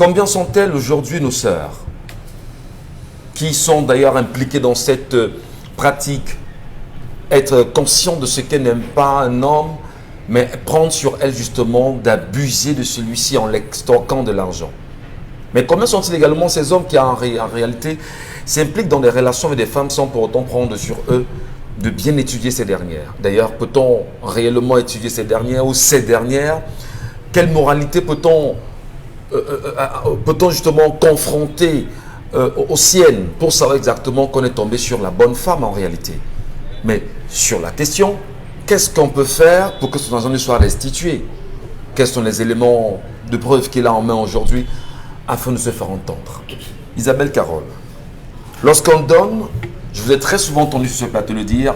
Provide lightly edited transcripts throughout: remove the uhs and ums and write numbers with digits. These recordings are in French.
Combien sont-elles aujourd'hui nos sœurs qui sont d'ailleurs impliquées dans cette pratique, être conscient de ce qu'elle n'aime pas un homme, mais prendre sur elle justement d'abuser de celui-ci en l'extorquant de l'argent. Mais combien sont-ils également ces hommes qui en réalité s'impliquent dans des relations avec des femmes sans pour autant prendre sur eux de bien étudier ces dernières? D'ailleurs, peut-on réellement étudier ces dernières ou ces dernières? Quelle moralité peut-on justement confronter aux siennes pour savoir exactement qu'on est tombé sur la bonne femme en réalité? Mais sur la question, qu'est-ce qu'on peut faire pour que ce argent soit restitué? Quels sont les éléments de preuve qu'il a en main aujourd'hui afin de se faire entendre? Isabelle Carole, lorsqu'on donne, je vous ai très souvent entendu sur ce plateau le dire,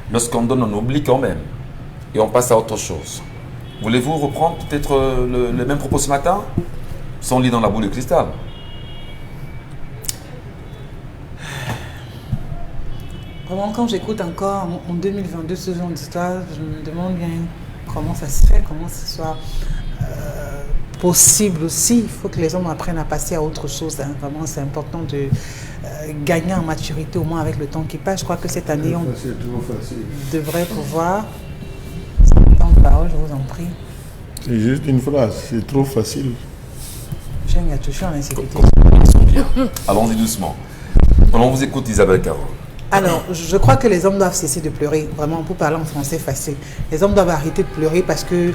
lorsqu'on donne, on oublie quand même et on passe à autre chose. Voulez-vous reprendre peut-être le même propos ce matin, sans lit dans la boule de cristal? Vraiment, quand j'écoute encore en 2022 ce genre d'histoire, je me demande bien comment ça se fait, comment ce soit possible aussi. Il faut que les hommes apprennent à passer à autre chose. Hein. Vraiment, c'est important de gagner en maturité, au moins avec le temps qui passe. Je crois que cette année, on devrait pouvoir... Temps de parole, je vous en prie. C'est juste une phrase, c'est trop facile. J'aime, il y a toujours en insécurité. Allons-y doucement. On vous écoute, Isabelle Carole. Alors, je crois que les hommes doivent cesser de pleurer, vraiment, pour parler en français facile. Les hommes doivent arrêter de pleurer parce que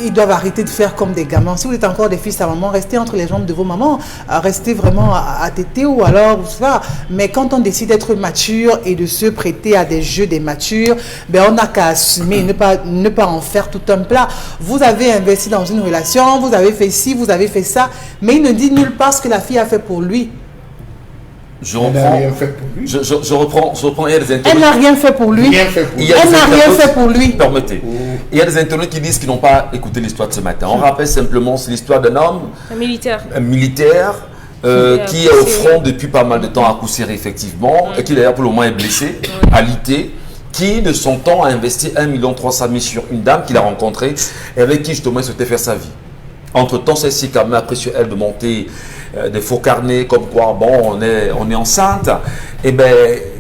ils doivent arrêter de faire comme des gamins. Si vous êtes encore des fils à maman, restez entre les jambes de vos mamans, restez vraiment à téter ou alors, ça. Mais quand on décide d'être mature et de se prêter à des jeux des matures, ben on n'a qu'à assumer, ne pas en faire tout un plat. Vous avez investi dans une relation, vous avez fait ci, vous avez fait ça, mais il ne dit nulle part ce que la fille a fait pour lui. Je reprends. Je reprends. Il y a des internautes. Elle n'a rien fait pour lui. Elle n'a rien fait pour lui. Permettez. Il y a des internautes qui disent qu'ils n'ont pas écouté l'histoire de ce matin. On rappelle simplement, c'est l'histoire d'un homme. Un militaire. Un militaire qui est au front depuis pas mal de temps à Koussiri, effectivement, et qui d'ailleurs pour le moment est blessé, alité, qui de son temps a investi 1 300 000 sur une dame qu'il a rencontrée et avec qui justement il souhaitait faire sa vie. Entre-temps, celle-ci quand même a pris sur elle de monter des faux carnets comme quoi, bon, on est enceinte. Et bien,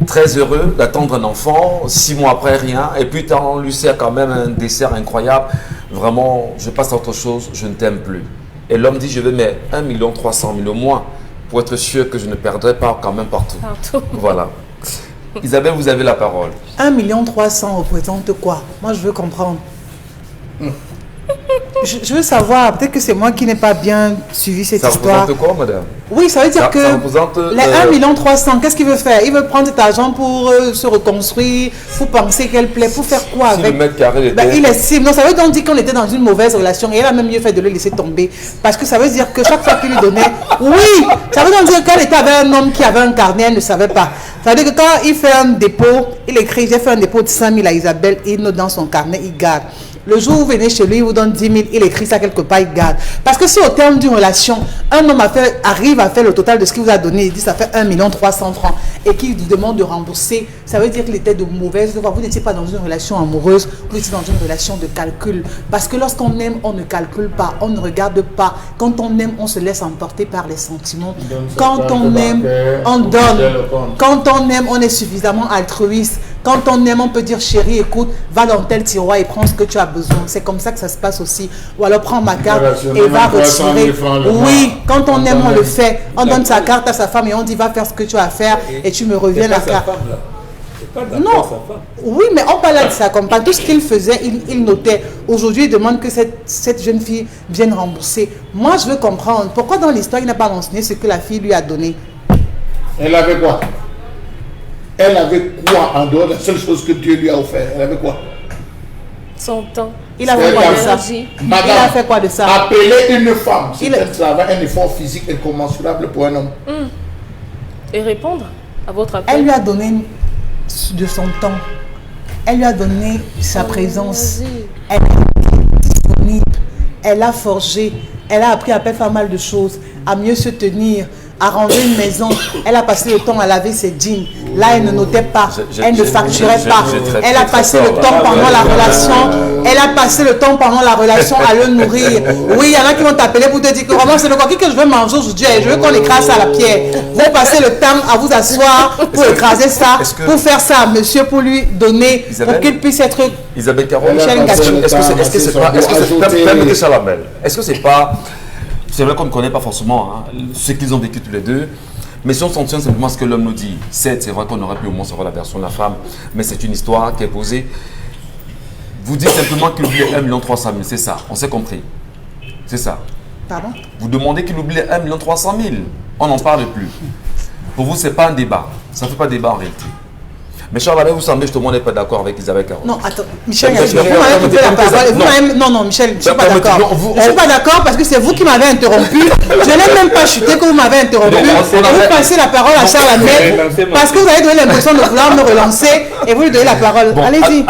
très heureux d'attendre un enfant, 6 mois après, rien. Et puis, on lui sert quand même un dessert incroyable. Vraiment, je passe à autre chose, je ne t'aime plus. Et l'homme dit, je vais mettre 1 300 000 au moins pour être sûr que je ne perdrai pas quand même partout. Voilà. Isabelle, vous avez la parole. 1 300 000 représente quoi? Moi, je veux comprendre. Je veux savoir, peut-être que c'est moi qui n'ai pas bien suivi cette histoire. Ça représente quoi, madame? Oui, ça veut dire que ça représente, les 1 300 000, qu'est-ce qu'il veut faire? Il veut prendre cet argent pour se reconstruire, pour penser qu'elle plaît, pour faire quoi si avec? le mètre carré était... Il estime. Non, ça veut donc dire qu'on était dans une mauvaise relation et elle a même mieux fait de le laisser tomber. Parce que ça veut dire que chaque fois qu'il lui donnait... Oui, ça veut donc dire qu'elle était avec un homme qui avait un carnet, elle ne savait pas. Ça veut dire que quand il fait un dépôt, il écrit, j'ai fait un dépôt de 5 000 à Isabelle, il note dans son carnet, il garde. Le jour où vous venez chez lui, il vous donne 10 000, il écrit ça quelque part, il garde. Parce que si au terme d'une relation, un homme arrive à faire le total de ce qu'il vous a donné, il dit ça fait 1 300 000 francs, et qu'il vous demande de rembourser, ça veut dire qu'il était de mauvaise foi. Vous n'étiez pas dans une relation amoureuse, vous étiez dans une relation de calcul. Parce que lorsqu'on aime, on ne calcule pas, on ne regarde pas. Quand on aime, on se laisse emporter par les sentiments. Quand on aime, on donne. Quand on aime, on est suffisamment altruiste. Quand on aime, on peut dire chérie, écoute, va dans tel tiroir et prends ce que tu as besoin. C'est comme ça que ça se passe aussi. Ou alors prends ma carte et va retirer. Oui, quand on aime, on le fait. On donne sa carte à sa femme et on dit va faire ce que tu as à faire et tu me reviens la carte. Non, oui, mais on parle de sa compagne. Tout ce qu'il faisait, il notait. Aujourd'hui, il demande que cette jeune fille vienne rembourser. Moi, je veux comprendre pourquoi dans l'histoire, il n'a pas mentionné ce que la fille lui a donné. Elle avait quoi? Elle avait quoi en dehors de la seule chose que Dieu lui a offert? Elle avait quoi? Son temps. Il a fait quoi de ça? Madame, il a fait quoi de ça? Appeler une femme, c'est un travail, un effort physique incommensurable pour un homme. Et répondre à votre appel. Elle lui a donné de son temps. Elle lui a donné sa présence. Elle est disponible. Elle a forgé. Elle a appris à faire mal de choses, à mieux se tenir, à ranger une maison. Elle a passé le temps à laver ses jeans. Là, elle ne notait pas. Elle ne facturait pas. Elle a passé le temps pendant la relation. Elle a passé le temps pendant la relation à le nourrir. Oui, il y en a qui vont t'appeler pour te dire que vraiment, c'est le coquille que je veux manger aujourd'hui. Je veux qu'on écrase ça à la pierre. Vous passez le temps à vous asseoir pour écraser ça, pour faire ça à monsieur, pour lui donner, pour qu'il puisse être... Isabelle Caron, Michel Ngatsou. est-ce que c'est pas... Est-ce que c'est pas... C'est vrai qu'on ne connaît pas forcément ce qu'ils ont vécu tous les deux, mais si on s'en tient simplement à ce que l'homme nous dit, c'est vrai qu'on aurait pu au moins savoir la version de la femme, mais c'est une histoire qui est posée. Vous dites simplement qu'il oublie 1 300 000, c'est ça, on s'est compris. C'est ça. Pardon? Vous demandez qu'il oublie 1 300 000, on n'en parle plus. Pour vous, ce n'est pas un débat, ça ne fait pas débat en réalité. Mais Charles Abel, vous semblez justement n'êtes pas d'accord avec Isabelle Caron. Non, attends, Michel, vous m'avez coupé la parole. Non, Michel, je ne suis pas d'accord. Je ne suis pas d'accord parce que c'est vous qui m'avez interrompu. Je n'ai même pas chuté que vous m'avez interrompu. Vous passez la parole à Charles Abel parce que vous avez donné l'impression de vouloir me relancer et vous lui donnez la parole. Allez-y.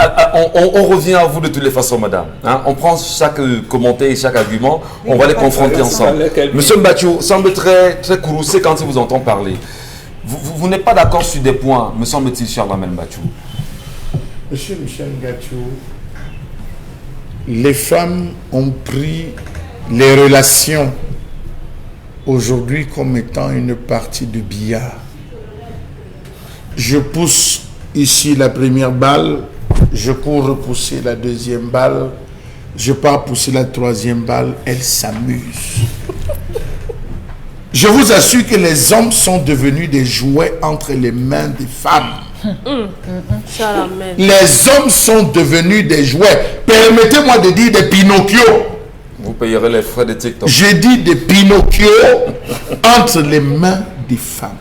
On revient à vous de toutes les façons, madame. On prend chaque commentaire et chaque argument, on va les confronter ensemble. Monsieur Mbathiou semble très courroucé quand il vous entend parler. Vous n'êtes pas d'accord sur des points, me semble-t-il, Charles Mbathiou. Monsieur Michel Ngatsou, les femmes ont pris les relations aujourd'hui comme étant une partie de billard. Je pousse ici la première balle, je cours repousser la deuxième balle, je pars pousser la troisième balle, elle s'amuse. Je vous assure que les hommes sont devenus des jouets entre les mains des femmes. Les hommes sont devenus des jouets. Permettez-moi de dire des Pinocchio. Vous payerez les frais de TikTok. Je dis des Pinocchio entre les mains des femmes.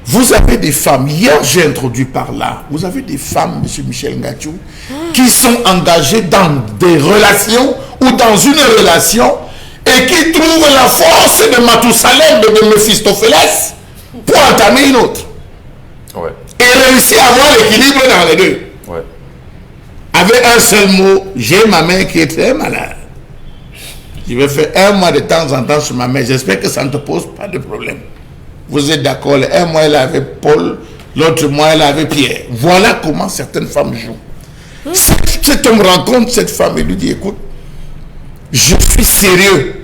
Vous avez des femmes, hier j'ai introduit par là, vous avez des femmes, monsieur Michel Ngatsou, qui sont engagées dans des relations ou dans une relation et qui trouvent la force de Mathusalem, de Méphistophélès pour entamer une autre. Ouais. Et réussir à avoir l'équilibre dans les deux. Ouais. Avec un seul mot, j'ai ma mère qui est très malade. Je vais faire 1 mois de temps en temps sur ma mère. J'espère que ça ne te pose pas de problème. Vous êtes d'accord? 1 mois, elle avait Paul, l'autre mois, elle avait Pierre. Voilà comment certaines femmes jouent. Cet homme rencontre cette femme et lui dit, écoute, je suis sérieux.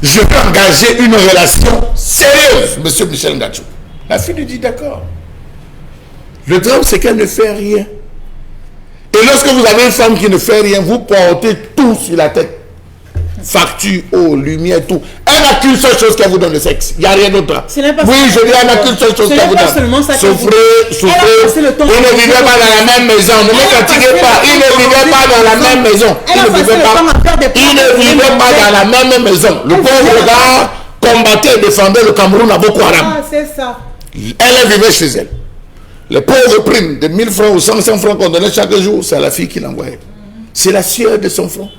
Je veux engager une relation sérieuse, monsieur Michel Ngatsou. La fille lui dit, d'accord. Le drame, c'est qu'elle ne fait rien. Et lorsque vous avez une femme qui ne fait rien, vous portez tout sur la tête. Facture, eau, lumière, tout. Elle n'a qu'une seule chose qu'elle vous donne, le sexe. Il n'y a rien d'autre. Oui, je dis, elle n'a qu'une seule chose qu'elle vous donne. Souffrez. Ils ne vivaient pas dans la même maison. Ne me fatiguez pas. Ils ne vivaient pas dans la même maison. Ils ne vivaient pas dans la même maison. Le pauvre gars combattait et défendait le Cameroun à Boko Haram. Ah, c'est ça. Elle vivait chez elle. Les pauvres primes de 1000 francs ou 100 francs qu'on donnait chaque jour, c'est la fille qui l'envoyait. C'est la sueur de son front.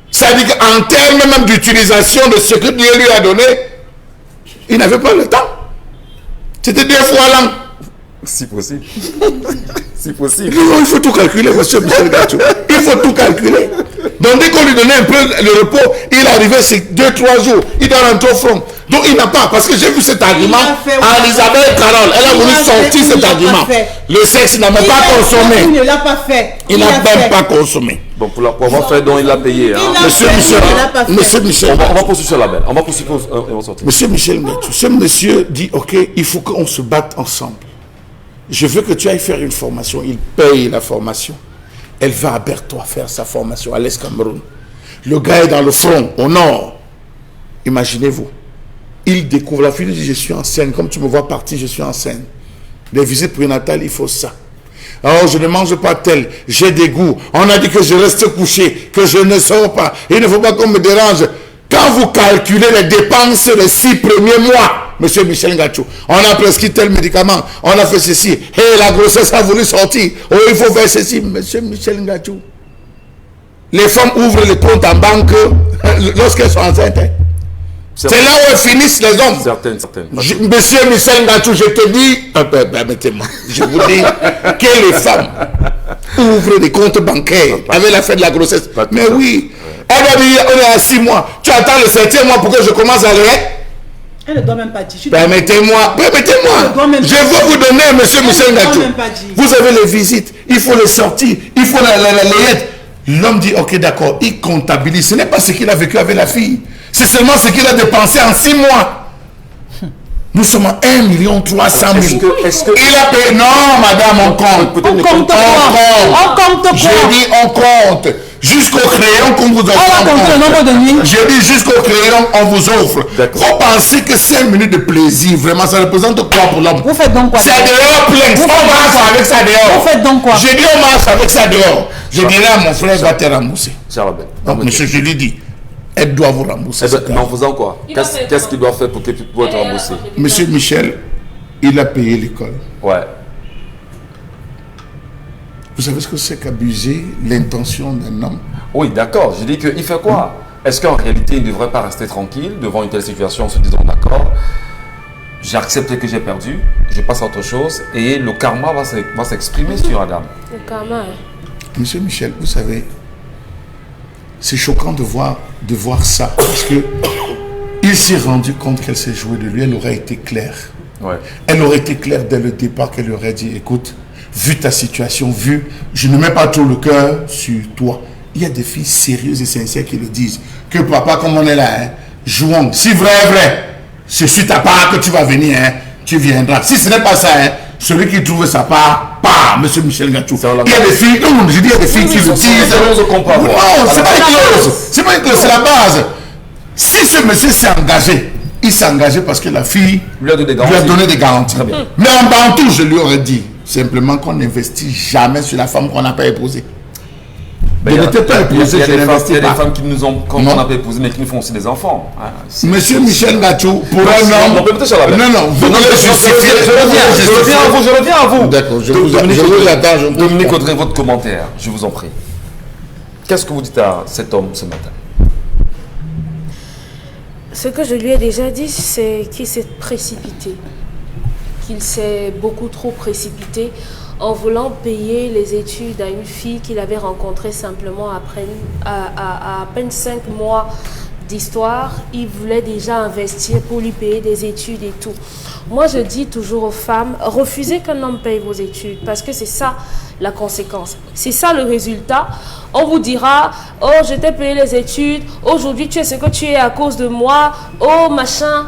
Ça veut dire qu'en termes même d'utilisation de ce que Dieu lui a donné, il n'avait pas le temps. C'était 2 fois l'an. Si possible. Si possible. Il faut tout calculer, monsieur Michel Ngatsou. Il faut tout calculer. Donc dès qu'on lui donnait un peu le repos, il arrivait ces 2-3 jours. Il doit rentrer au front. Donc il n'a pas, parce que j'ai vu cet argument à Isabelle Caron. Elle a voulu sortir cet argument. Le sexe n'a même pas consommé. Il ne l'a pas fait. Il n'a même pas consommé. Bon, pour avoir fait, donc il l'a payé. Hein. Monsieur Michel. On va poursuivre sur la belle. On va poursuivre. On va sortir. Monsieur Michel Ngatsou, ce monsieur dit, ok, il faut qu'on se batte ensemble. Je veux que tu ailles faire une formation. Il paye la formation. Elle va à Bertois faire sa formation à l'Est Cameroun. Le gars est dans le front, au nord. Imaginez-vous. Il découvre, la fille dit, je suis enceinte. Comme tu me vois partir, je suis enceinte. Les visites prénatales, il faut ça. Alors, je ne mange pas tel. J'ai des goûts. On a dit que je reste couché, que je ne sors pas. Il ne faut pas qu'on me dérange. Quand vous calculez les dépenses les 6 premiers mois, monsieur Michel Ngatsou, on a prescrit tel médicament, on a fait ceci, et la grossesse a voulu sortir, oh, il faut faire ceci, monsieur Michel Ngatsou. Les femmes ouvrent les comptes en banque lorsqu'elles sont enceintes. C'est là où elles finissent les hommes. Certaines. Monsieur Michel Ngatsou, je te dis, permettez-moi, je vous dis que les femmes ouvrent des comptes bancaires avec la fin de la grossesse. Mais oui. Elle va dire, on est à 6 mois. Tu attends le 7e mois pour que je commence à rien. Elle ne doit même pas dire. Permettez-moi. Elle ne doit même Je pas veux vous donner, monsieur Elle Michel ne doit Gatou. même pas dire. Vous avez les visites, il faut les sortir, il faut la layette. L'homme dit, ok, d'accord, il comptabilise. Ce n'est pas ce qu'il a vécu avec la fille. C'est seulement ce qu'il a dépensé en 6 mois. Nous sommes à 1 300 000. Est-ce que Il a payé. Non, madame, on compte. peut-être On compte quoi? On compte quoi? Je dis on compte. Jusqu'au crayon qu'on vous offre. On va compter le nombre de nuits. Je dis jusqu'au crayon on vous offre. D'accord. Vous pensez que 5 minutes de plaisir, vraiment, ça représente quoi pour l'homme? Vous faites donc quoi? C'est dehors plein. Vous On faites marche donc avec ça dehors. Vous faites donc quoi? Je dis on marche avec ça dehors. Je dirais à mon frère, va te rembourser. Cher Abel, Donc, monsieur, je lui dis, elle doit vous rembourser. eh ben, cet mais en argent. faisant quoi? Il va faire Qu'est-ce quoi? qu'il doit faire pour être remboursé? Monsieur Michel, il a payé l'école. Ouais. Vous savez ce que c'est qu'abuser l'intention d'un homme? Oui, d'accord. Je dis qu'il fait quoi? Est-ce qu'en réalité, il ne devrait pas rester tranquille devant une telle situation en se disant d'accord, j'ai accepté que j'ai perdu, je passe à autre chose et le karma va s'exprimer sur Adam. Le karma, hein. Monsieur Michel, vous savez, c'est choquant de voir ça parce que il s'est rendu compte qu'elle s'est jouée de lui. Elle aurait été claire. Ouais. Elle aurait été claire dès le départ qu'elle aurait dit, écoute, vu ta situation, je ne mets pas tout le cœur sur toi. Il y a des filles sérieuses et sincères qui le disent. Que papa, comme on est là, hein, jouons. Si vrai, c'est sur ta part que tu vas venir, hein, tu viendras. Si ce n'est pas ça, hein, celui qui trouve sa part, monsieur Michel Gatou. Il y a des filles, non, je dis, il y a des filles qui le disent. Je comprends. Non, c'est pas une clause. C'est pas une clause, c'est la base. Si ce monsieur s'est engagé, il s'est engagé parce que la fille Lui a donné des lui a garanties. donné des garanties. Très bien. Mais en bantou, je lui aurais dit simplement qu'on n'investit jamais sur la femme qu'on n'a pas épousée. Ben, Je il y a- n'étais pas il y a- épousé, il y a je des femmes- n'investis il y a des pas. femmes qui nous ont, qu'on Non. n'a pas épousé, mais qui nous font aussi des enfants. Hein. Monsieur Michel Gatou, pour un Non, homme... non, peut-être sur la bête. Non, vous Non, voulez justifier. je reviens à vous. D'accord, je Dominique vous Audrey, attends. je vous Dominique comprends. Audrey, votre commentaire, je vous en prie. Qu'est-ce que vous dites à cet homme ce matin? Ce que je lui ai déjà dit, c'est qu'il s'est précipité. Qu'il s'est beaucoup trop précipité en voulant payer les études à une fille qu'il avait rencontrée simplement après, à peine 5 mois d'histoire. Il voulait déjà investir pour lui payer des études et tout. Moi, je dis toujours aux femmes, refusez qu'un homme paye vos études parce que c'est ça la conséquence. C'est ça le résultat. On vous dira, oh, je t'ai payé les études, aujourd'hui tu es ce que tu es à cause de moi, oh machin,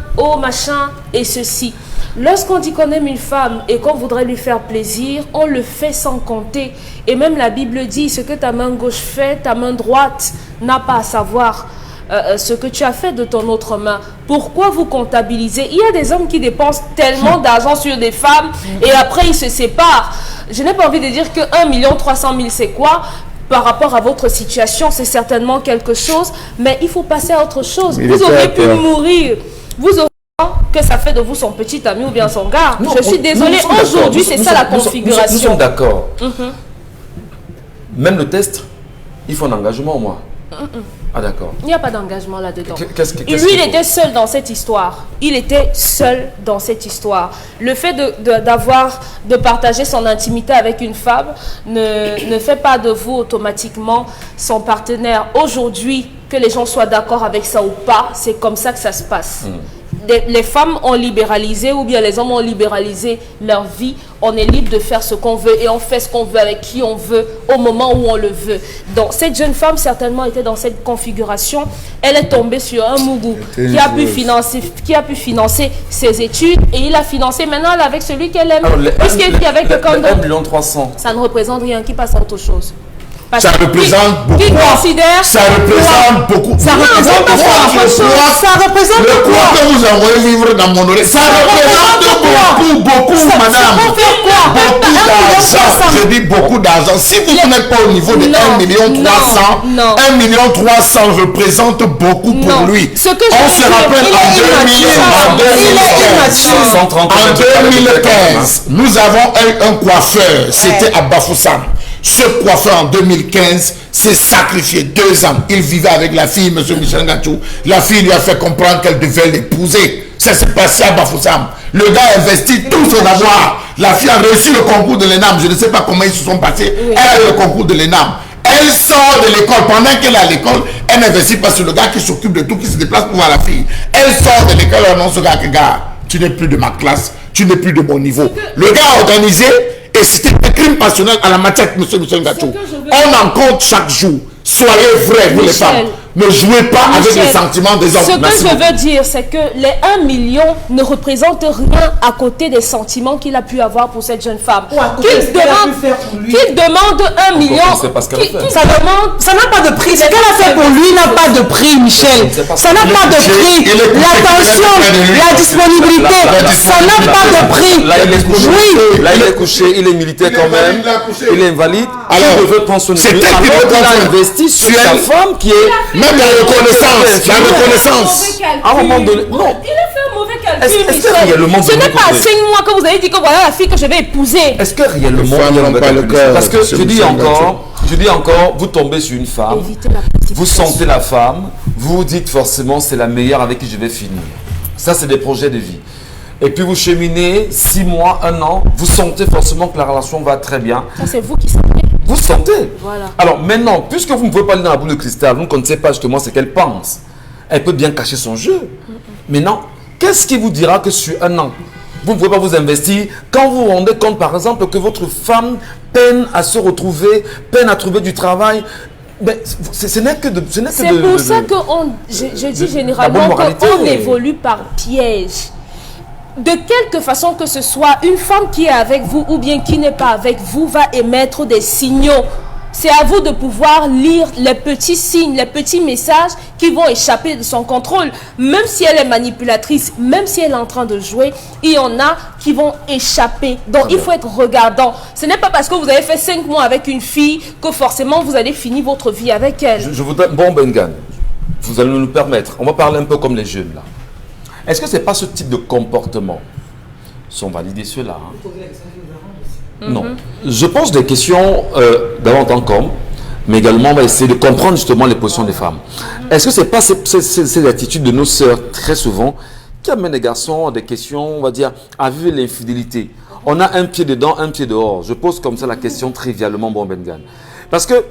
et ceci. Lorsqu'on dit qu'on aime une femme et qu'on voudrait lui faire plaisir, on le fait sans compter. Et même la Bible dit, ce que ta main gauche fait, ta main droite n'a pas à savoir. Ce que tu as fait de ton autre main. Pourquoi vous comptabilisez? Il y a des hommes qui dépensent tellement d'argent sur des femmes et après ils se séparent. Je n'ai pas envie de dire que 1 300 000 c'est quoi? Par rapport à votre situation, c'est certainement quelque chose, mais il faut passer à autre chose. Il Vous était aurez à pu peur. mourir. Vous aurez que ça fait de vous son petit ami ou bien son gars. Non, Je suis désolée, nous sommes d'accord. aujourd'hui c'est Nous ça la sommes- nous sommes configuration. d'accord. Même le test, il faut un engagement, moi. Ah, d'accord. Il n'y a pas d'engagement là-dedans. Qu'est-ce Lui, qu'il il faut? était seul dans cette histoire. Il était seul dans cette histoire. Le fait de partager son intimité avec une femme ne fait pas de vous automatiquement son partenaire. Aujourd'hui, que les gens soient d'accord avec ça ou pas, c'est comme ça que ça se passe. Les femmes ont libéralisé ou bien les hommes ont libéralisé leur vie. On est libre de faire ce qu'on veut et on fait ce qu'on veut avec qui on veut au moment où on le veut. Donc cette jeune femme certainement était dans cette configuration. Elle est tombée sur un mougou qui a pu financer ses études et il a financé maintenant elle est avec celui qu'elle aime. Puisqu'il est avec quelqu'un 1 d'autre, 300 000. ça ne représente rien, qui passe à autre chose. Parce Ça que représente beaucoup. qui considère Ça représente beaucoup. Ça Non, représente c'est pas quoi? ça, Ça représente le quoi? poids que vous envoyez vivre dans mon oreille, ça représente beaucoup, madame. Ça fait quoi? Beaucoup d'argent. Je dis beaucoup d'argent. Si vous n'êtes pas au niveau de Non, 1 300 non. 000, 1 300 000 représente beaucoup pour Non. lui. Ce que je On veux se dire, rappelle il en est immature. 130 En 2015, nous avons un coiffeur, c'était à Bafoussam. Ce coiffeur en 2015 s'est sacrifié 2 ans. Il vivait avec la fille, M. Michel Gatou. La fille lui a fait comprendre qu'elle devait l'épouser. Ça s'est passé à Bafoussam. Le gars a investi tout son avoir. La fille a reçu le concours de l'ENAM. Je ne sais pas comment ils se sont passés. Elle a eu le concours de l'ENAM. Elle sort de l'école. Pendant qu'elle est à l'école, elle n'investit pas sur le gars qui s'occupe de tout, qui se déplace pour voir la fille. Elle sort de l'école, elle annonce au gars que, gars, tu n'es plus de ma classe, tu n'es plus de mon niveau. Le gars a organisé, et c'était un crime passionnel à la matière de M. Michel Gatou. On en compte chaque jour. Soyez vrais, vous les femmes. Ne jouez pas avec les sentiments des hommes. Ce que je veux dire, c'est que les 1 million ne représentent rien à côté des sentiments qu'il a pu avoir pour cette jeune femme. Qu'il demande 1 million. Ça n'a pas de prix. Ce qu'elle a fait pour lui n'a pas de prix, Michel. Ça n'a pas de prix. L'attention, la disponibilité, ça n'a pas de prix. Là, il est couché. Oui. Là, il est couché. Il est militaire quand même. Il est invalide. Alors, il veut prendre son niveau. Alors qu'il a investi sur sa femme qui est... Même la reconnaissance, À un moment donné, non. Il a fait un mauvais calcul, Est-ce que réellement ce n'est pas à 5 mois que vous avez dit que voilà la fille que je vais épouser. Est-ce que réellement parce que je dis encore, vous tombez sur une femme, vous sentez la femme, vous dites forcément c'est la meilleure avec qui je vais finir. Ça, c'est des projets de vie. Et puis vous cheminez 6 mois, 1 an, vous sentez forcément que la relation va très bien. Ça, c'est vous qui savez. Vous sentez. Voilà. Alors maintenant, puisque vous ne pouvez pas aller dans la boule de cristal, vous ne connaissez pas justement ce qu'elle pense. Elle peut bien cacher son jeu. Maintenant, qu'est-ce qui vous dira que sur 1 an, vous ne pouvez pas vous investir quand vous vous rendez compte, par exemple, que votre femme peine à se retrouver, peine à trouver du travail. Ben, ce n'est que de... C'est pour ça que je dis généralement qu'on évolue par piège. De quelque façon que ce soit, une femme qui est avec vous ou bien qui n'est pas avec vous va émettre des signaux. C'est à vous de pouvoir lire les petits signes, les petits messages qui vont échapper de son contrôle. Même si elle est manipulatrice, même si elle est en train de jouer, il y en a qui vont échapper. Donc il faut être regardant. Ce n'est pas parce que vous avez fait 5 mois avec une fille que forcément vous allez finir votre vie avec elle. Je voudrais... Bon, Bengan, vous allez nous permettre. On va parler un peu comme les jeunes là. Est-ce que ce n'est pas ce type de comportement? Ils sont validés ceux-là. Non. Je pose des questions d'abord en tant qu'homme, mais également on va essayer de comprendre justement les positions des femmes. Est-ce que ce n'est pas ces attitudes de nos sœurs très souvent qui amènent les garçons à des questions, on va dire, à vivre l'infidélité? On a un pied dedans, un pied dehors. Je pose comme ça la question trivialement, bon Bengan. Parce que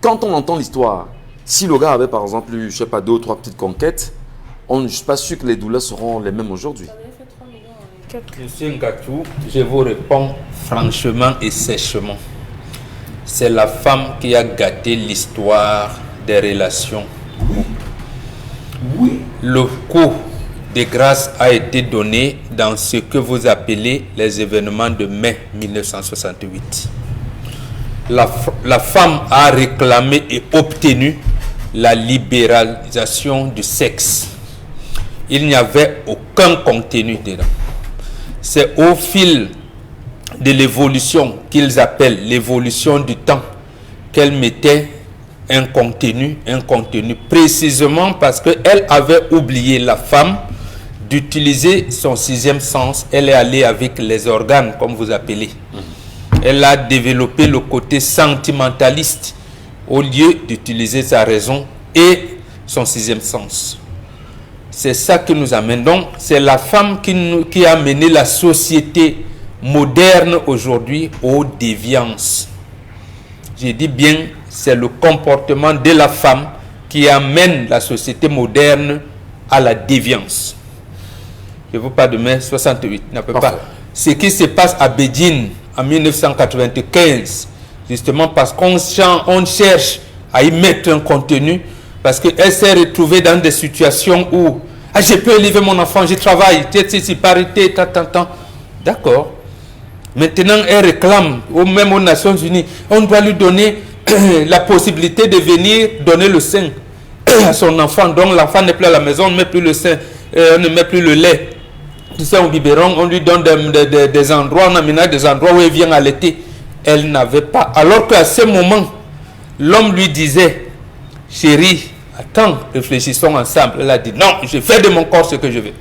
quand on entend l'histoire, si le gars avait par exemple, je ne sais pas, 2 ou 3 petites conquêtes, je ne suis pas sûr que les douleurs seront les mêmes aujourd'hui. Monsieur Ngatou, je vous réponds franchement et sèchement. C'est la femme qui a gâté l'histoire des relations. Oui. Le coup de grâce a été donné dans ce que vous appelez les événements de mai 1968. La femme a réclamé et obtenu la libéralisation du sexe. Il n'y avait aucun contenu dedans. C'est au fil de l'évolution qu'ils appellent l'évolution du temps qu'elle mettait un contenu précisément parce qu'elle avait oublié, la femme, d'utiliser son 6e sens. Elle est allée avec les organes, comme vous appelez. Elle a développé le côté sentimentaliste au lieu d'utiliser sa raison et son 6e sens. C'est ça qui nous amène. Donc, c'est la femme qui a mené la société moderne aujourd'hui aux déviances. Je dis bien, c'est le comportement de la femme qui amène la société moderne à la déviance. Je vous parle de mai 68. Pas. Ce qui se passe à Beijing en 1995, justement parce qu'on cherche à y mettre un contenu, parce qu'elle s'est retrouvée dans des situations où je peux élever mon enfant, je travaille, parité, D'accord. Maintenant, elle réclame, même aux Nations Unies, on doit lui donner la possibilité de venir donner le sein à son enfant. Donc l'enfant n'est plus à la maison, on ne met plus le sein, on ne met plus le lait. Tu sais, au biberon, on lui donne des endroits, on aménage des endroits où elle vient allaiter. Elle n'avait pas. Alors qu'à ce moment, l'homme lui disait, chérie, attends, réfléchissons ensemble. Elle a dit, non, je fais de mon corps ce que je veux.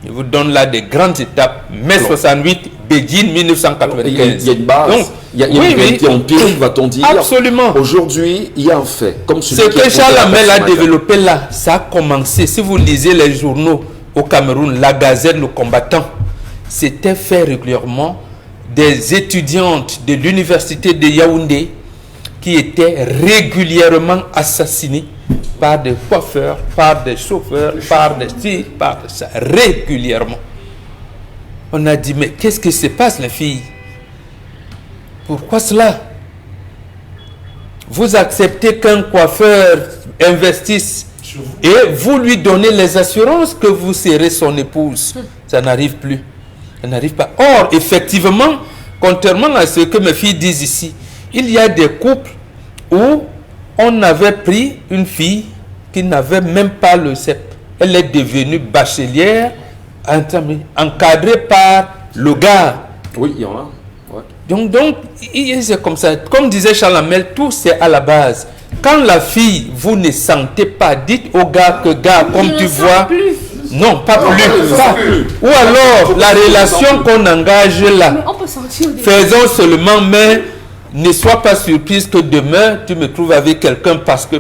Je vous donne là des grandes étapes. Mai 68, Beijing 1995. Il y a une base. Donc, il y a une réalité empirique, va-t-on dire. Absolument. Aujourd'hui, il y a un fait. Comme ce que Charles Hamel a développé là, ça a commencé. Si vous lisez les journaux au Cameroun, la Gazette, le Combattant, c'était fait régulièrement. Des étudiantes de l'université de Yaoundé qui étaient régulièrement assassinés par des coiffeurs, par des chauffeurs, par des filles, par ça, régulièrement. On a dit, mais qu'est-ce qui se passe, les filles? Pourquoi cela? Vous acceptez qu'un coiffeur investisse et vous lui donnez les assurances que vous serez son épouse. Ça n'arrive plus. Ça n'arrive pas. Or, effectivement, contrairement à ce que mes filles disent ici, il y a des couples où on avait pris une fille qui n'avait même pas le CEP. Elle est devenue bachelière, encadrée par le gars. Oui, il y en a. Ouais. Donc c'est comme ça. Comme disait Charles Hamel, tout c'est à la base. Quand la fille, vous ne sentez pas, dites au gars que gars, comme tu vois, non, pas plus. Ou alors, la relation qu'on engage là, faisons seulement, mais ne sois pas surprise que demain, tu me trouves avec quelqu'un parce que.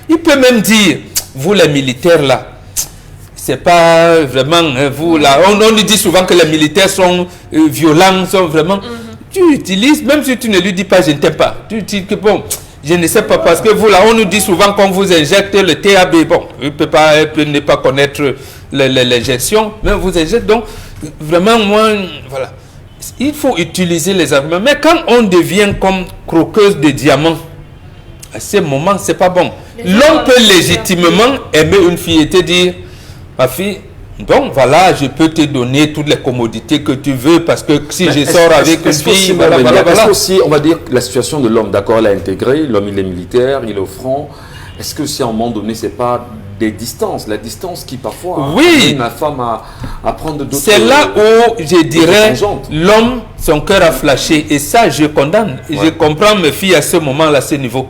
Il peut même dire, vous les militaires là, c'est pas vraiment, vous là, on nous dit souvent que les militaires sont violents, sont vraiment, tu utilises, même si tu ne lui dis pas, je ne t'aime pas, tu dis que bon, je ne sais pas, parce que vous là, on nous dit souvent qu'on vous injecte le TAB, bon, il peut ne pas connaître l'injection, mais vous injecte, donc, vraiment, moi, voilà. Il faut utiliser les arguments, mais quand on devient comme croqueuse de diamants, à ce moment, c'est pas bon. L'homme peut légitimement aimer une fille et te dire, ma fille, donc voilà, je peux te donner toutes les commodités que tu veux parce que si je sors avec une fille, voilà. Est-ce qu'aussi, on va dire, la situation de l'homme, d'accord, elle a intégré, l'homme il est militaire, il est au front, est-ce que si à un moment donné, c'est pas des distances, la distance qui parfois amène la femme à prendre d'autres... C'est là où, je dirais, l'homme, son cœur a flashé et ça, je condamne. Ouais. Je comprends mes filles à ce moment-là, à ce niveau.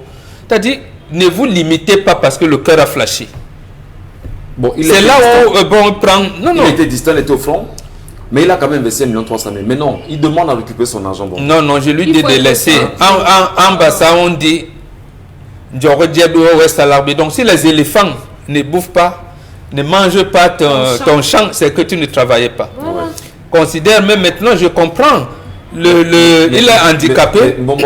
C'est-à-dire, ne vous limitez pas parce que le cœur a flashé. Bon, c'est là où on prend... Non. Il était distant, il était au front, mais il a quand même versé 1,3 million. Mais non, il demande à récupérer son argent. Bon. Non, je lui dis de laisser. En bas, ça, on dit... Donc, si les éléphants ne bouffent pas, ne mangent pas ton champ, c'est que tu ne travaillais pas. Voilà. Considère, même maintenant, je comprends. Il est handicapé. Bon,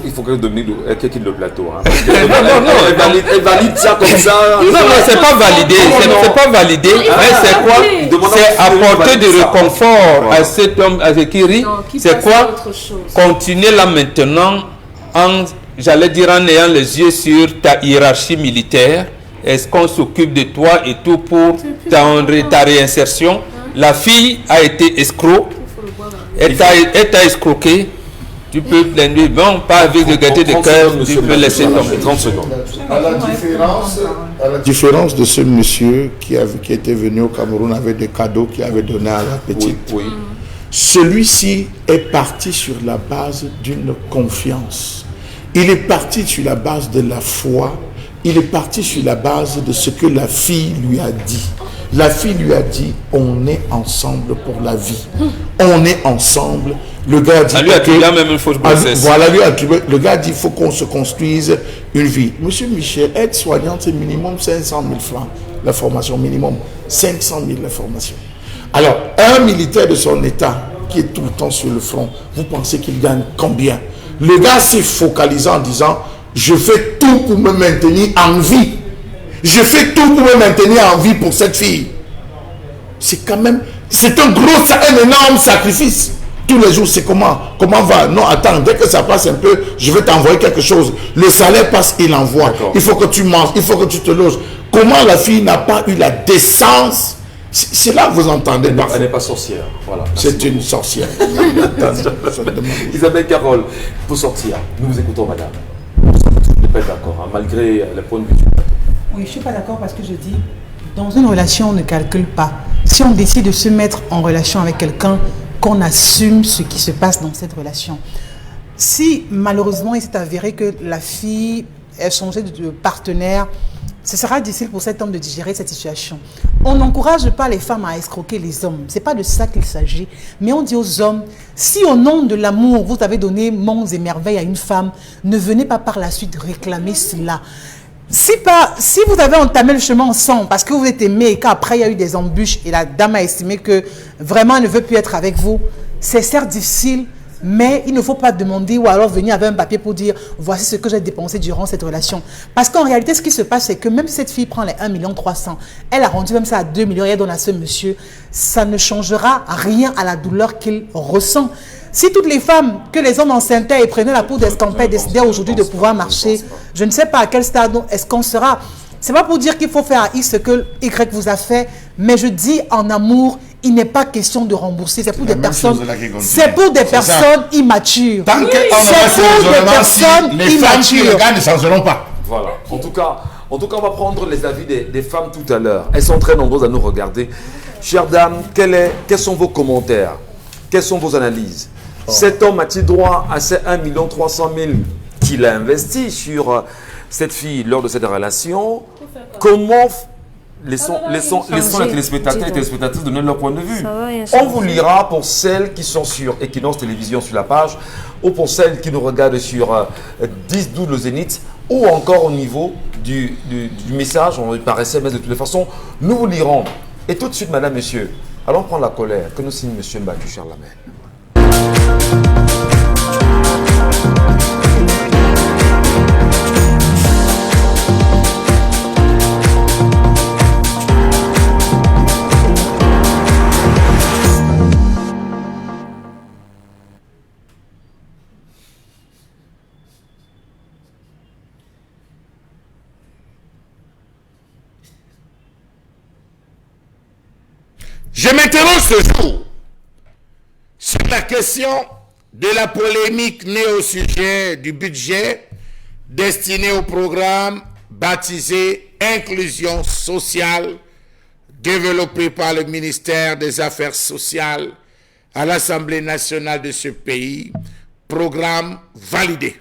il faut que Dominique quitte le plateau. Hein, elle valide ça comme ça. Non, c'est pas validé. C'est pas validé. Mais c'est quoi? C'est apporter du réconfort à cet homme qui rit. C'est quoi? Continuer là maintenant j'allais dire en ayant les yeux sur ta hiérarchie militaire. Est-ce qu'on s'occupe de toi et tout pour ta réinsertion? La fille a été escroc. Elle t'a escroqué. Tu peux plaindre. Bon, pas avec le gâteau de cœur, tu peux laisser tomber. 30 secondes. À la différence de ce monsieur qui était venu au Cameroun avec des cadeaux qu'il avait donnés à la petite, oui. Celui-ci est parti sur la base d'une confiance. Il est parti sur la base de la foi. Il est parti sur la base de ce que la fille lui a dit. La fille lui a dit, on est ensemble pour la vie. On est ensemble. Le gars dit... lui attribué même une fausse grossesse. Voilà, lui attribué. Le gars dit, il faut qu'on se construise une vie. Monsieur Michel, aide-soignante, c'est minimum 500 000 francs. La formation minimum. 500 000 la formation. Alors, un militaire de son état qui est tout le temps sur le front, vous pensez qu'il gagne combien? Le gars s'est focalisé en disant, je fais tout pour me maintenir en vie. Je fais tout pour me maintenir en vie pour cette fille. C'est quand même, c'est un énorme sacrifice. Tous les jours, c'est comment va? Non, attends, dès que ça passe un peu, je vais t'envoyer quelque chose. Le salaire passe, il envoie. Il faut que tu manges, il faut que tu te loges. Comment la fille n'a pas eu la décence? C'est là que vous entendez. Elle n'est pas sorcière. Voilà. C'est une sorcière. Isabelle Carole, pour sortir, nous vous écoutons, madame. Vous n'êtes pas d'accord, hein, malgré les points de vue du plateau. Oui, je ne suis pas d'accord parce que je dis, dans une relation, on ne calcule pas. Si on décide de se mettre en relation avec quelqu'un, qu'on assume ce qui se passe dans cette relation. Si malheureusement il s'est avéré que la fille a changé de partenaire, ce sera difficile pour cet homme de digérer cette situation. On n'encourage pas les femmes à escroquer les hommes. Ce n'est pas de ça qu'il s'agit. Mais on dit aux hommes, si au nom de l'amour, vous avez donné monts et merveilles à une femme, ne venez pas par la suite réclamer cela. Si vous avez entamé le chemin ensemble parce que vous êtes aimé et qu'après il y a eu des embûches et la dame a estimé que vraiment elle ne veut plus être avec vous, c'est certes difficile, Mais il ne faut pas demander ou alors venir avec un papier pour dire voici ce que j'ai dépensé durant cette relation. Parce qu'en réalité, ce qui se passe, c'est que même si cette fille prend les 1,3 million, elle a rendu même ça à 2 millions et elle donne à ce monsieur, ça ne changera rien à la douleur qu'il ressent. Si toutes les femmes que les hommes enceinteurs et prenaient la peau d'escampette décidaient aujourd'hui de pouvoir marcher, je ne sais pas à quel stade est-ce qu'on sera. C'est pas pour dire qu'il faut faire à X ce que Y vous a fait, mais je dis en amour, il n'est pas question de rembourser. C'est pour des personnes, c'est pour des personnes immatures. Tant qu'on c'est pour des personnes les femmes qui regardent ne changeront pas. Voilà. En tout cas, on va prendre les avis des femmes tout à l'heure. Elles sont très nombreuses à nous regarder. Chères dames, quels sont vos commentaires? Quelles sont vos analyses? Cet homme a-t-il droit à ces 1,3 million qu'il a investi sur cette fille lors de cette relation? Comment laissons les téléspectateurs et téléspectatrices donner leur point de vue? On vous lira pour celles qui sont sur Equinox Télévision sur la page, ou pour celles qui nous regardent sur 10-12 le Zénith, ou encore au niveau du message par SMS. De toutes les façons, nous vous lirons. Et tout de suite, madame, monsieur, allons prendre la colère que nous signe monsieur Mbadou Charlemagne. Je m'interroge ce jour sur la question de la polémique née au sujet du budget destiné au programme baptisé Inclusion sociale développé par le ministère des Affaires sociales à l'Assemblée nationale de ce pays, programme validé.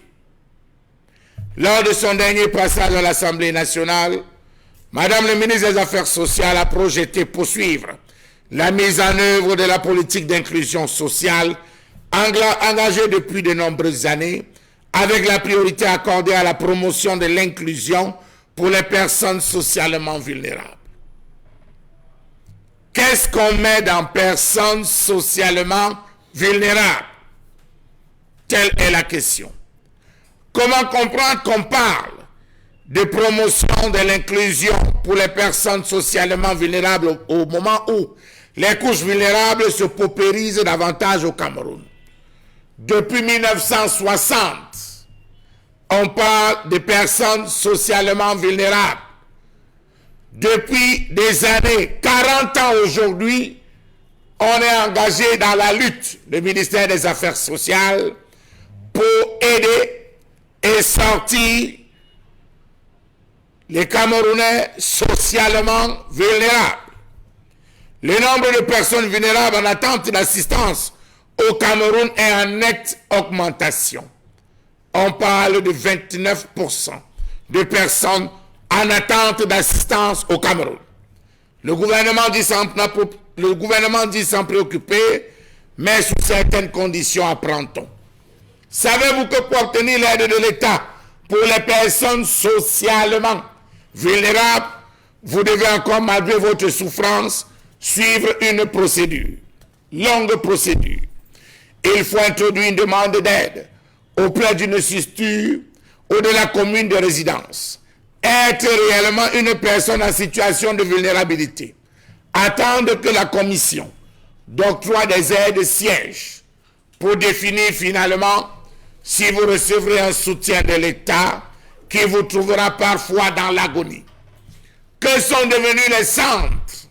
Lors de son dernier passage à l'Assemblée nationale, Madame le ministre des Affaires sociales a projeté poursuivre la mise en œuvre de la politique d'inclusion sociale engagée depuis de nombreuses années, avec la priorité accordée à la promotion de l'inclusion pour les personnes socialement vulnérables. Qu'est-ce qu'on met dans personnes socialement vulnérables? Telle est la question. Comment comprendre qu'on parle de promotion de l'inclusion pour les personnes socialement vulnérables au moment où les couches vulnérables se paupérisent davantage au Cameroun? Depuis 1960, on parle de personnes socialement vulnérables. Depuis des années, 40 ans aujourd'hui, on est engagé dans la lutte du ministère des Affaires sociales pour aider et sortir les Camerounais socialement vulnérables. Le nombre de personnes vulnérables en attente d'assistance au Cameroun est en nette augmentation. On parle de 29% de personnes en attente d'assistance au Cameroun. Le gouvernement dit s'en préoccuper, mais sous certaines conditions, apprend-on. Savez-vous que pour obtenir l'aide de l'État pour les personnes socialement vulnérables, vous devez encore, malgré votre souffrance, suivre une procédure, longue procédure. Il faut introduire une demande d'aide auprès d'une structure ou de la commune de résidence. Être réellement une personne en situation de vulnérabilité. Attendre que la commission d'octroi des aides siège pour définir finalement si vous recevrez un soutien de l'État qui vous trouvera parfois dans l'agonie. Que sont devenus les centres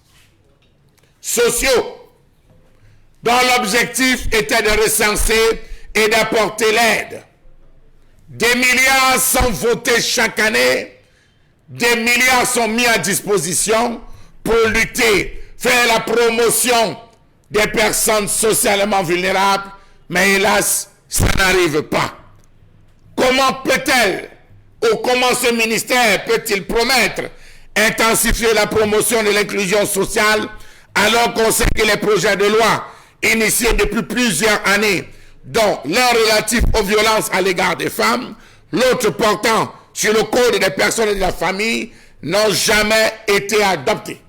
sociaux dont l'objectif était de recenser et d'apporter l'aide? Des milliards sont votés chaque année, des milliards sont mis à disposition pour lutter, faire la promotion des personnes socialement vulnérables, mais hélas, ça n'arrive pas. Comment peut-elle, ou comment ce ministère peut-il promettre intensifier la promotion de l'inclusion sociale alors qu'on sait que les projets de loi initiés depuis plusieurs années, dont l'un relatif aux violences à l'égard des femmes, l'autre portant sur le code des personnes et de la famille, n'ont jamais été adoptés?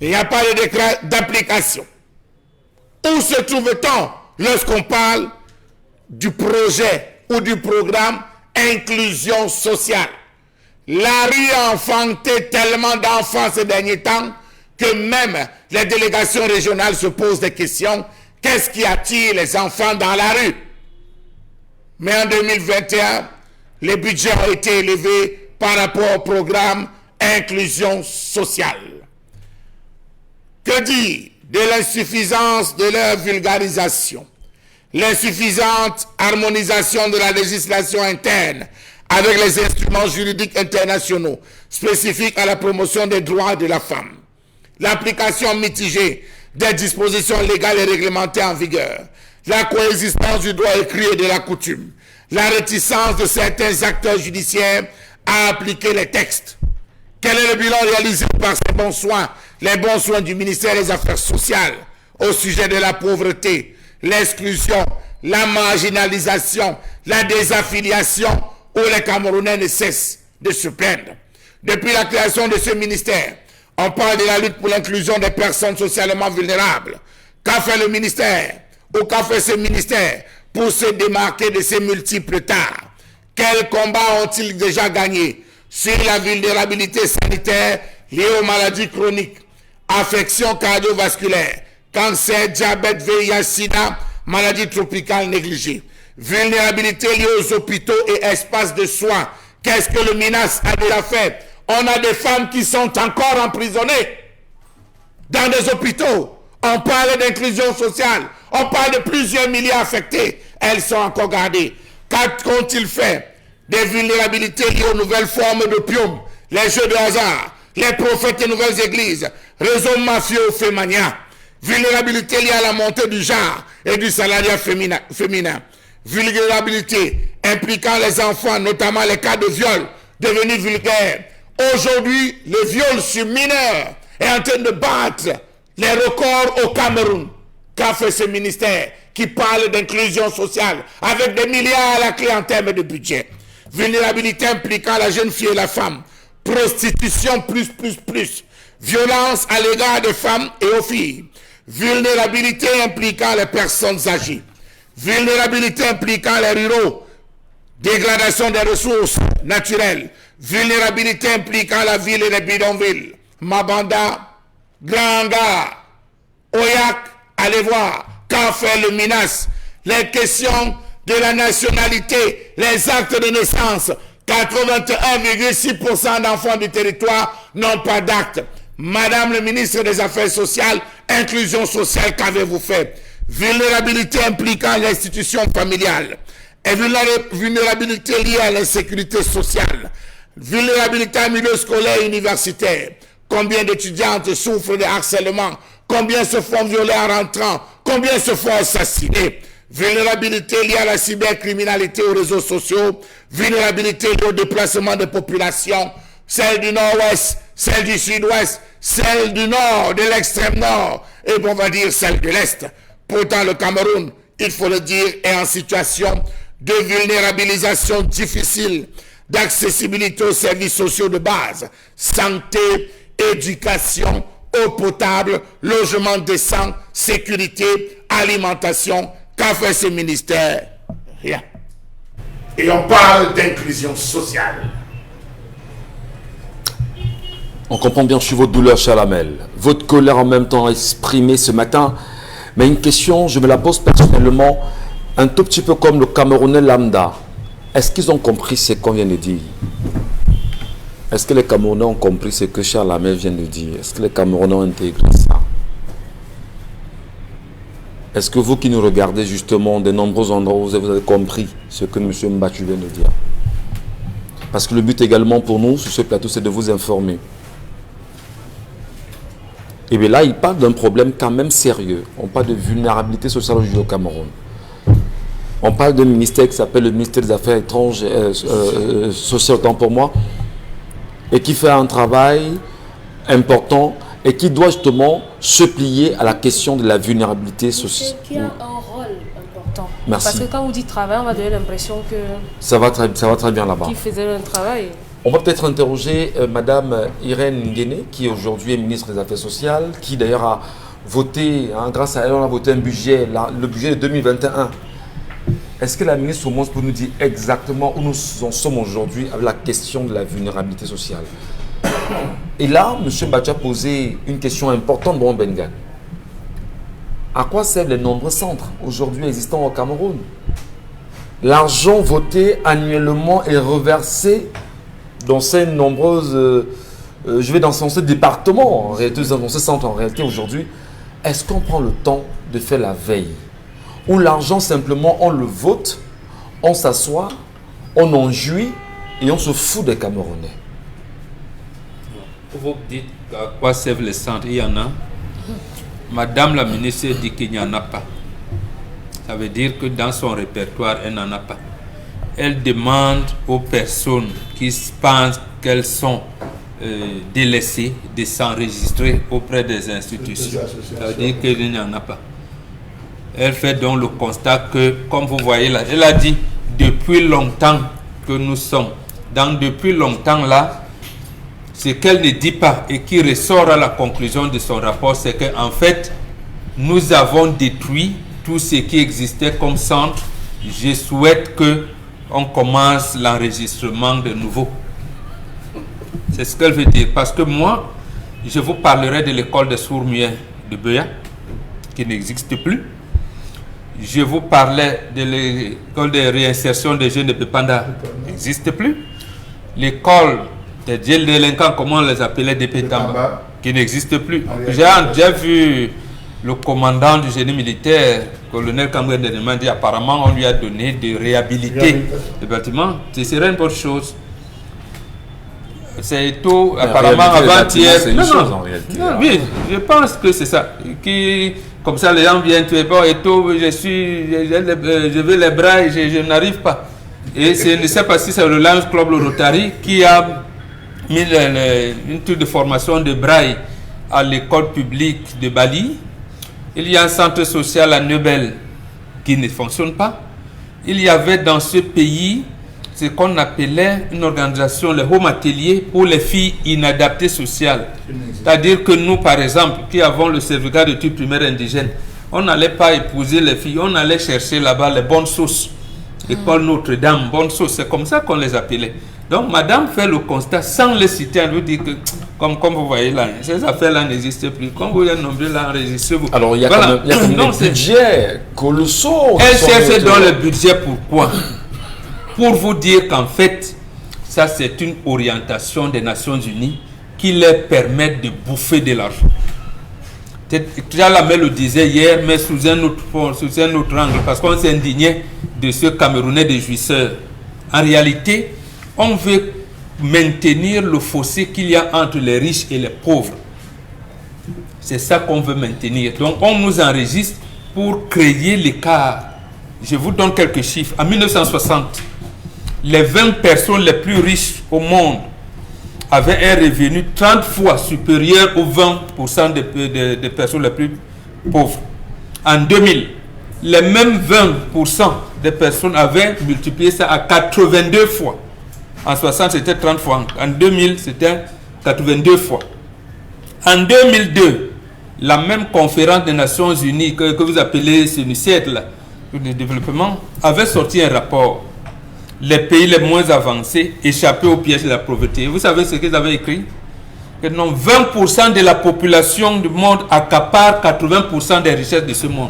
Il n'y a pas de décret d'application. Où se trouve-t-on lorsqu'on parle du projet ou du programme inclusion sociale. La rue a enfanté tellement d'enfants ces derniers temps que même les délégations régionales se posent des questions. Qu'est-ce qui attire les enfants dans la rue? Mais en 2021, les budgets ont été élevés par rapport au programme inclusion sociale. Que dire de l'insuffisance de leur vulgarisation, l'insuffisante harmonisation de la législation interne avec les instruments juridiques internationaux spécifiques à la promotion des droits de la femme, l'application mitigée des dispositions légales et réglementaires en vigueur, la coexistence du droit écrit et de la coutume, la réticence de certains acteurs judiciaires à appliquer les textes. Quel est le bilan réalisé par ces bons soins, les bons soins du ministère des Affaires sociales au sujet de la pauvreté, l'exclusion, la marginalisation, la désaffiliation, où les Camerounais ne cessent de se plaindre? Depuis la création de ce ministère, on parle de la lutte pour l'inclusion des personnes socialement vulnérables. Qu'a fait le ministère ou qu'a fait ce ministère pour se démarquer de ces multiples tares? Quels combats ont-ils déjà gagnés sur la vulnérabilité sanitaire liée aux maladies chroniques, affections cardiovasculaires, cancer, diabète, VIH, sida, maladies tropicales négligées, vulnérabilité liée aux hôpitaux et espaces de soins? Qu'est-ce que le MINAS a déjà fait? On a des femmes qui sont encore emprisonnées dans des hôpitaux. On parle d'inclusion sociale. On parle de plusieurs milliers affectés. Elles sont encore gardées. Qu'ont-ils fait? Des vulnérabilités liées aux nouvelles formes d'opium, les jeux de hasard, les prophètes des nouvelles églises, réseaux mafieux féminin, vulnérabilité liée à la montée du genre et du salariat féminin, vulnérabilité impliquant les enfants, notamment les cas de viol devenus vulgaires. Aujourd'hui, le viol sur mineurs est en train de battre les records au Cameroun. Qu'a fait ce ministère qui parle d'inclusion sociale avec des milliards à la clé en termes de budget? Vulnérabilité impliquant la jeune fille et la femme, prostitution plus, violence à l'égard des femmes et aux filles, vulnérabilité impliquant les personnes âgées, vulnérabilité impliquant les ruraux, dégradation des ressources naturelles, vulnérabilité impliquant la ville et les bidonvilles, Mabanda, Granga, Oyak, allez voir, qu'a fait le MINAS? Les questions de la nationalité, les actes de naissance, 81,6% d'enfants du territoire n'ont pas d'acte. Madame le ministre des Affaires sociales, inclusion sociale, qu'avez-vous fait? Vulnérabilité impliquant l'institution familiale, et vulnérabilité liée à l'insécurité sociale, vulnérabilité en milieu scolaire et universitaire. Combien d'étudiantes souffrent de harcèlement? Combien se font violer en rentrant? Combien se font assassiner? Vulnérabilité liée à la cybercriminalité aux réseaux sociaux, vulnérabilité liée au déplacement de population, celle du nord-ouest, celle du sud-ouest, celle du nord, de l'extrême nord, et on va dire celle de l'est. Pourtant, le Cameroun, il faut le dire, est en situation de vulnérabilisation difficile, d'accessibilité aux services sociaux de base, santé, éducation, eau potable, logement décent, sécurité, alimentation. Qu'a fait ce ministère? Rien. Et on parle d'inclusion sociale. On comprend bien sur votre douleur, cher Lamel. Votre colère en même temps exprimée ce matin. Mais une question, je me la pose personnellement, un tout petit peu comme le Camerounais lambda. Est-ce qu'ils ont compris ce qu'on vient de dire? Est-ce que les Camerounais ont compris ce que cher Lamel vient de dire? Est-ce que les Camerounais ont intégré ça? Est-ce que vous qui nous regardez justement de nombreux endroits, vous avez compris ce que M. Mbachu vient de dire? Parce que le but également pour nous, sur ce plateau, c'est de vous informer. Et bien là, il parle d'un problème quand même sérieux. On parle de vulnérabilité sociale aujourd'hui au Cameroun. On parle d'un ministère qui s'appelle le ministère des Affaires étrangères, sociales, autant pour moi, et qui fait un travail important et qui doit justement se plier à la question de la vulnérabilité sociale. Qui a un rôle important. Merci. Parce que quand on dit travail, on va donner l'impression que... Ça va très bien là-bas. Qui faisait un travail. On va peut-être interroger Madame Irène Nguéné, qui aujourd'hui est ministre des Affaires sociales, qui d'ailleurs a voté, hein, grâce à elle, on a voté un budget, le budget de 2021. Est-ce que la ministre Omos peut nous dire exactement où nous en sommes aujourd'hui avec la question de la vulnérabilité sociale? Et là, M. Badji a posé une question importante, bon Bengal. À quoi servent les nombreux centres aujourd'hui existants au Cameroun? L'argent voté annuellement est reversé dans ces nombreuses... je vais dans ce département, en réalité, dans ce centre en réalité aujourd'hui. Est-ce qu'on prend le temps de faire la veille? Ou l'argent simplement, on le vote, on s'assoit, on en jouit et on se fout des Camerounais? Vous dites à quoi servent les centres? Il y en a. Madame la ministre dit qu'il n'y en a pas. Ça veut dire que dans son répertoire, elle n'en a pas. Elle demande aux personnes qui pensent qu'elles sont délaissées de s'enregistrer auprès des institutions. Ça veut dire qu'il n'y en a pas. Elle fait donc le constat que, comme vous voyez là, elle a dit depuis longtemps que nous sommes. Donc depuis longtemps là, ce qu'elle ne dit pas et qui ressort à la conclusion de son rapport, c'est qu'en fait, nous avons détruit tout ce qui existait comme centre. Je souhaite qu'on commence l'enregistrement de nouveau. C'est ce qu'elle veut dire. Parce que moi, je vous parlerai de l'école des sourds-muets de Beya, qui n'existe plus. Je vous parlais de l'école de réinsertion des jeunes de Pépanda, qui n'existe plus. L'école des délinquants, comment on les appelait, des Pétamba, qui n'existe plus. J'ai vu le commandant du génie militaire, colonel Kamoué Denema, dit apparemment on lui a donné de réhabiliter le bâtiment. Ce serait une bonne chose. C'est tout, apparemment avant-hier. C'est une chose en réalité. Non, oui, je pense que c'est ça. Comme ça, les gens viennent, tu es bon et tout, je veux les bras et je n'arrive pas. Et je ne sais pas si c'est le Lions Club, le Rotary, qui a mis une tour de formation de braille à l'école publique de Bali. Il y a un centre social à Neubel qui ne fonctionne pas. Il y avait dans ce pays ce qu'on appelait une organisation, le Home Atelier pour les filles inadaptées sociales. C'est-à-dire que nous, par exemple, qui avons le certificat d'études primaires indigènes, on n'allait pas épouser les filles, on allait chercher là-bas les bonnes sources. École Notre-Dame, bonne source, c'est comme ça qu'on les appelait. Donc, madame fait le constat sans les citer, elle nous dit que, comme vous voyez là, ces affaires-là n'existent plus. Comme vous êtes nombreux là, enregistrez-vous. Alors, il y a quand même des budgets colossaux. Elle cherche dans le budget, pourquoi? Pour vous dire qu'en fait, ça c'est une orientation des Nations Unies qui leur permet de bouffer de l'argent. Lamé le disait hier, mais sous un autre angle, parce qu'on s'indignait de ce Camerounais de jouisseurs. En réalité, on veut maintenir le fossé qu'il y a entre les riches et les pauvres. C'est ça qu'on veut maintenir. Donc on nous enregistre pour créer l'écart. Je vous donne quelques chiffres. En 1960, les 20 personnes les plus riches au monde avaient un revenu 30 fois supérieur aux 20% des personnes les plus pauvres. En 2000, les mêmes 20% des personnes avaient multiplié ça à 82 fois. En 60, c'était 30 fois. En 2000, c'était 82 fois. En 2002, la même conférence des Nations Unies que vous appelez SONUCED, le développement, avait sorti un rapport. Les pays les moins avancés échappaient au piège de la pauvreté. Vous savez ce qu'ils avaient écrit? Que non, 20% de la population du monde accapare 80% des richesses de ce monde.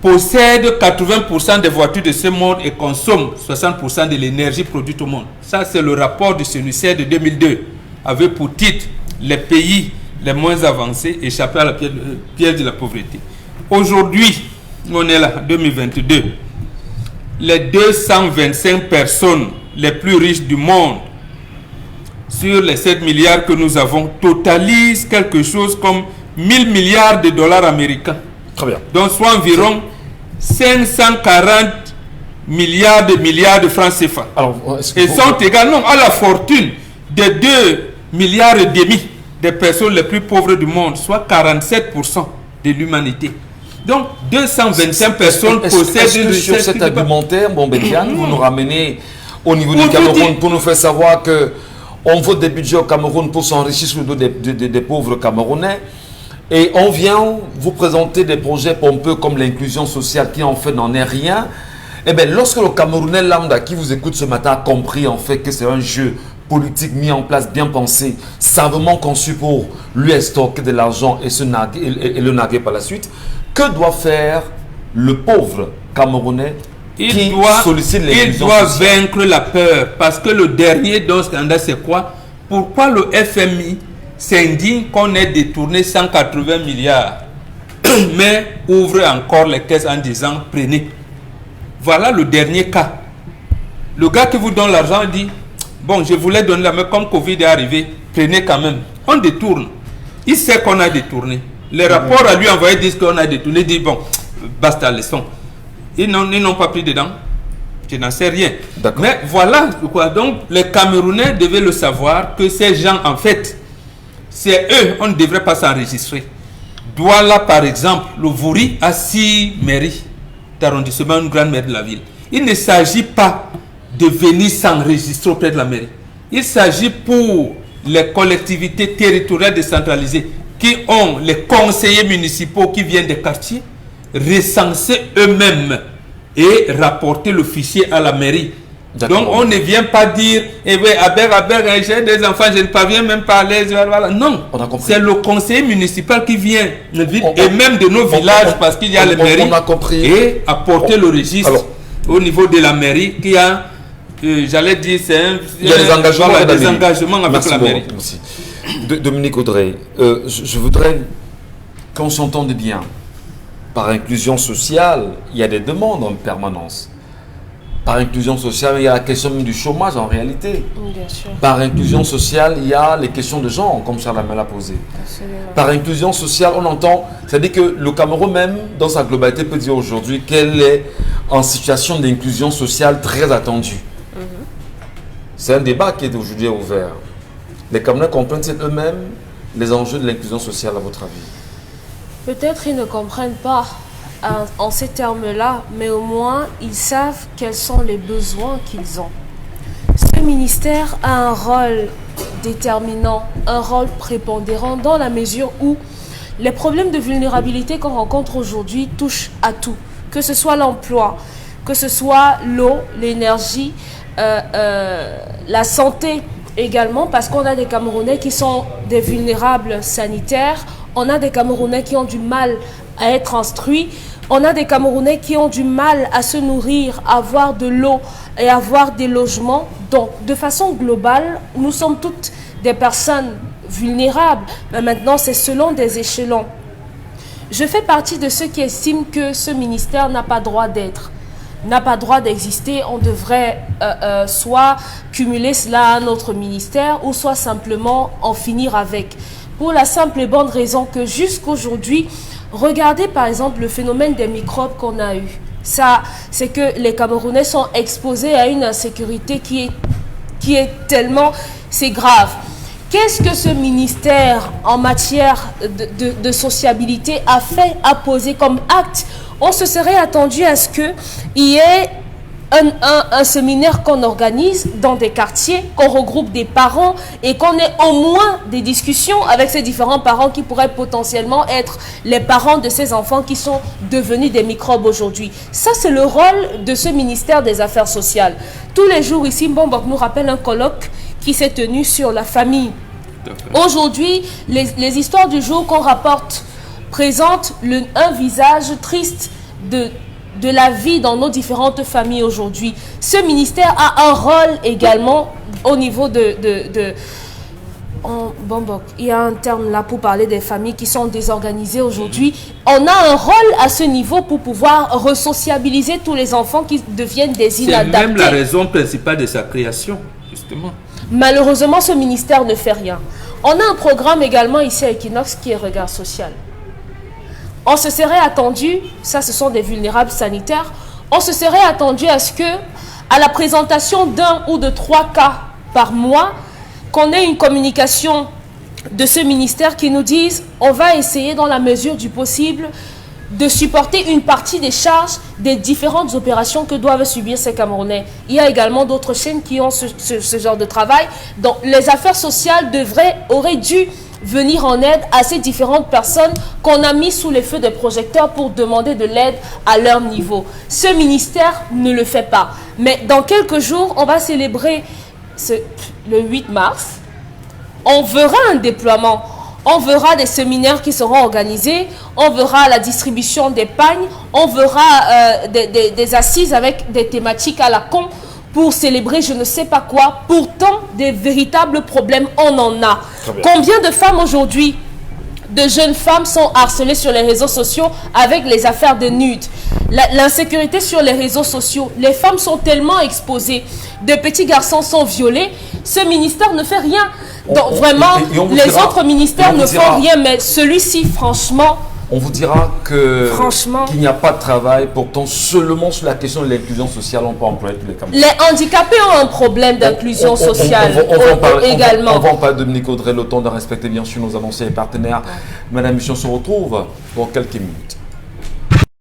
Possède 80% des voitures de ce monde et consomme 60% de l'énergie produite au monde. Ça, c'est le rapport du SONUCED de 2002, avec pour titre les pays les moins avancés échappaient à la piège de la pauvreté. Aujourd'hui, on est là, 2022. Les 225 personnes les plus riches du monde, sur les 7 milliards que nous avons, totalisent quelque chose comme 1000 milliards de dollars américains. Très bien. Donc, soit environ 540 milliards de francs CFA. Alors, et sont également à la fortune de 2 milliards et demi des personnes les plus pauvres du monde, soit 47% de l'humanité. Donc, 225 personnes possèdent une richesse. Sur cet argumentaire, bon, Bédiane, vous nous ramenez au niveau du Cameroun pour nous faire savoir que on vote des budgets au Cameroun pour s'enrichir sur le dos des pauvres Camerounais. Et on vient vous présenter des projets pompeux comme l'inclusion sociale qui en fait n'en est rien. Eh bien, lorsque le Camerounais lambda qui vous écoute ce matin a compris en fait que c'est un jeu politique mis en place, bien pensé, savamment conçu pour lui extorquer de l'argent et le narguer par la suite, que doit faire le pauvre Camerounais qui sollicite l'inclusion sociale? Il doit vaincre la peur, parce que le dernier dans ce scandale, c'est quoi? Pourquoi le FMI s'indigne qu'on ait détourné 180 milliards, mais ouvre encore les caisses en disant prenez? Voilà le dernier cas. Le gars qui vous donne l'argent dit bon, je voulais donner la main, comme Covid est arrivé, prenez quand même. On détourne. Il sait qu'on a détourné. Les rapports à lui envoyés disent qu'on a détourné. Il dit bon, basta, laissons. Ils n'ont pas pris dedans. Je n'en sais rien. Mais voilà quoi. Donc, les Camerounais devaient le savoir que ces gens, en fait, c'est eux, on ne devrait pas s'enregistrer. Douala, par exemple, le Vouri a 6 mairies d'arrondissement, une grande mairie de la ville. Il ne s'agit pas de venir s'enregistrer auprès de la mairie. Il s'agit pour les collectivités territoriales décentralisées qui ont les conseillers municipaux qui viennent des quartiers, recenser eux-mêmes et rapporter le fichier à la mairie. Donc on ne vient pas dire eh bien, j'ai des enfants, je ne parviens même pas à les... Voilà. Non, c'est le conseiller municipal qui vient et même de nos villages, parce qu'il y a les mairies, et apporter le registre au niveau de la mairie qui a, j'allais dire, il y a des engagements avec la mairie. Merci. Dominique Audrey, je voudrais qu'on s'entende bien. Par inclusion sociale, il y a des demandes en permanence. Par inclusion sociale, il y a la question du chômage en réalité. Bien sûr. Par inclusion sociale, il y a les questions de genre, comme Charles Lamel l'a posé. Absolument. Par inclusion sociale, on entend, c'est-à-dire que le Cameroun même, dans sa globalité, peut dire aujourd'hui qu'elle est en situation d'inclusion sociale très attendue. C'est un débat qui est aujourd'hui ouvert. Les Camerounais comprennent eux-mêmes les enjeux de l'inclusion sociale, à votre avis? Peut-être ils ne comprennent pas en ces termes-là, mais au moins ils savent quels sont les besoins qu'ils ont. Ce ministère a un rôle déterminant, un rôle prépondérant dans la mesure où les problèmes de vulnérabilité qu'on rencontre aujourd'hui touchent à tout, que ce soit l'emploi, que ce soit l'eau, l'énergie, la santé également, parce qu'on a des Camerounais qui sont des vulnérables sanitaires, on a des Camerounais qui ont du mal à être instruits, on a des Camerounais qui ont du mal à se nourrir, à avoir de l'eau et à avoir des logements. Donc, de façon globale, nous sommes toutes des personnes vulnérables, mais maintenant c'est selon des échelons. Je fais partie de ceux qui estiment que ce ministère n'a pas droit d'être, n'a pas droit d'exister. On devrait soit cumuler cela à un autre ministère ou soit simplement en finir avec. Pour la simple et bonne raison que jusqu'aujourd'hui, regardez par exemple le phénomène des microbes qu'on a eu. Ça, c'est que les Camerounais sont exposés à une insécurité qui est tellement... C'est grave. Qu'est-ce que ce ministère en matière de sociabilité a posé comme acte? On se serait attendu à ce qu'il y ait un séminaire qu'on organise dans des quartiers, qu'on regroupe des parents et qu'on ait au moins des discussions avec ces différents parents qui pourraient potentiellement être les parents de ces enfants qui sont devenus des microbes aujourd'hui. Ça, c'est le rôle de ce ministère des Affaires sociales. Tous les jours ici, Mbombok nous rappelle un colloque qui s'est tenu sur la famille. Aujourd'hui, les histoires du jour qu'on rapporte présentent un visage triste de la vie dans nos différentes familles aujourd'hui. Ce ministère a un rôle également au niveau Bombok. Il y a un terme là pour parler des familles qui sont désorganisées aujourd'hui. On a un rôle à ce niveau pour pouvoir resociabiliser tous les enfants qui deviennent des inadaptés. C'est même la raison principale de sa création, justement. Malheureusement, ce ministère ne fait rien. On a un programme également ici à Equinox qui est Regard Social. On se serait attendu, ça ce sont des vulnérables sanitaires, on se serait attendu à ce que, à la présentation d'un ou de 3 cas par mois, qu'on ait une communication de ce ministère qui nous dise on va essayer dans la mesure du possible de supporter une partie des charges des différentes opérations que doivent subir ces Camerounais. Il y a également d'autres chaînes qui ont ce genre de travail. Donc les affaires sociales auraient dû venir en aide à ces différentes personnes qu'on a mis sous les feux des projecteurs pour demander de l'aide à leur niveau. Ce ministère ne le fait pas. Mais dans quelques jours, on va célébrer le 8 mars. On verra un déploiement. On verra des séminaires qui seront organisés, on verra la distribution des pagnes, on verra des assises avec des thématiques à la con pour célébrer je ne sais pas quoi. Pourtant, des véritables problèmes, on en a. Combien de femmes aujourd'hui, de jeunes femmes sont harcelées sur les réseaux sociaux avec les affaires de nudes? L'insécurité sur les réseaux sociaux, les femmes sont tellement exposées, de petits garçons sont violés, ce ministère ne fait rien. Donc vraiment, les autres ministères ne font rien, mais celui-ci, franchement... On vous dira que qu'il n'y a pas de travail, pourtant seulement sur la question de l'inclusion sociale, on peut employer tous les camarades. Les handicapés ont un problème d'inclusion sociale également. On va en parler de Dominique Audrey, le temps de respecter bien sûr nos avancées et partenaires. Madame Michon se retrouve pour quelques minutes.